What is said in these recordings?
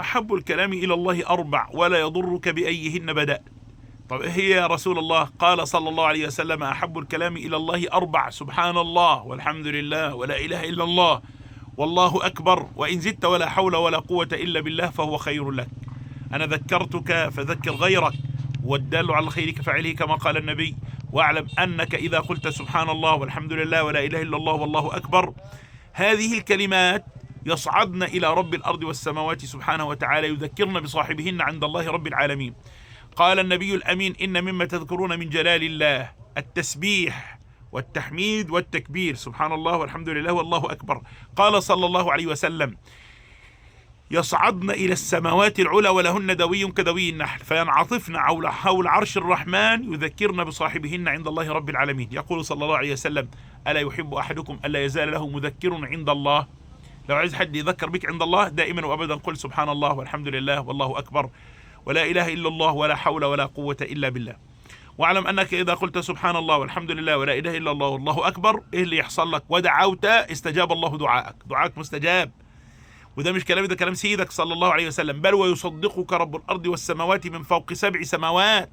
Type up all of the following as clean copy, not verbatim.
أحب الكلام إلى الله أربع ولا يضرك بأيهن بدأ. طب إيه هي يا رسول الله؟ قال صلى الله عليه وسلم: أحب الكلام إلى الله أربع: سبحان الله والحمد لله ولا إله إلا الله والله أكبر، وإن زدت ولا حول ولا قوة إلا بالله فهو خير لك. أنا ذكرتك فذكر غيرك، والدال على الخير كفاعله كما قال النبي. واعلم أنك إذا قلت سبحان الله والحمد لله ولا إله إلا الله والله أكبر، هذه الكلمات يصعدن إلى رب الأرض والسماوات سبحانه وتعالى، يذكرن بصاحبهن عند الله رب العالمين. قال النبي الأمين: إن مما تذكرون من جلال الله التسبيح والتحميد والتكبير، سبحان الله والحمد لله والله أكبر. قال صلى الله عليه وسلم: يصعدن إلى السماوات العلى ولهن دوي كدوي النحل، فينعطفن حول عرش الرحمن يذكرن بصاحبهن عند الله رب العالمين. يقول صلى الله عليه وسلم: ألا يحب أحدكم ألا يزال له مذكر عند الله؟ لو عايز حد يذكر بك عند الله دائما وأبدا قل سبحان الله والحمد لله والله أكبر ولا إله إلا الله ولا حول ولا قوة إلا بالله. واعلم أنك إذا قلت سبحان الله والحمد لله ولا إله إلا الله والله أكبر، إيه اللي يحصل لك؟ ودعوت استجاب الله دعائك، دعائك مستجاب. وده مش كلامي، ده كلام سيدك صلى الله عليه وسلم: بل ويصدقك رب الأرض والسماوات من فوق 7 سماوات.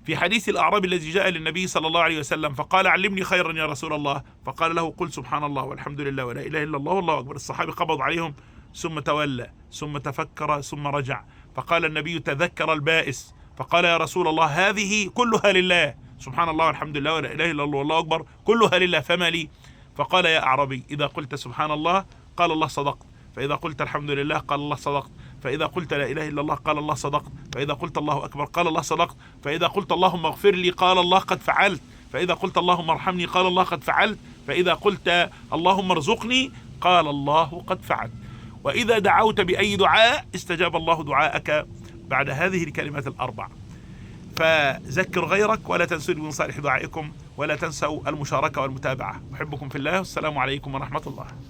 في حديث الأعرابي الذي جاء للنبي صلى الله عليه وسلم فقال: علمني خيرا يا رسول الله. فقال له: قل سبحان الله والحمد لله ولا إله إلا الله والله أكبر. الصحابي قبض عليهم ثم تولى ثم تفكر ثم رجع. فقال النبي: تذكر البائس. فقال: يا رسول الله هذه كلها لله، سبحان الله والحمد لله ولا إله إلا الله والله أكبر كلها لله، فما لي؟ فقال: يا أعرابي، إذا قلت سبحان الله قال الله صدقت، فإذا قلت الحمد لله قال الله صدقت، فإذا قلت لا إله إلا الله قال الله صدقت، فإذا قلت الله أكبر قال الله صدقت، فإذا قلت اللهم اغفر لي قال الله قد فعلت، فإذا قلت اللهم ارحمني قال الله قد فعلت، فإذا قلت اللهم ارزقني قال الله قد فعلت. وإذا دعوت بأي دعاء استجاب الله دعاءك بعد هذه الكلمات الأربع. فذكر غيرك ولا تنسوا من صالح دعائكم، ولا تنسوا المشاركة والمتابعة. أحبكم في الله، والسلام عليكم ورحمة الله.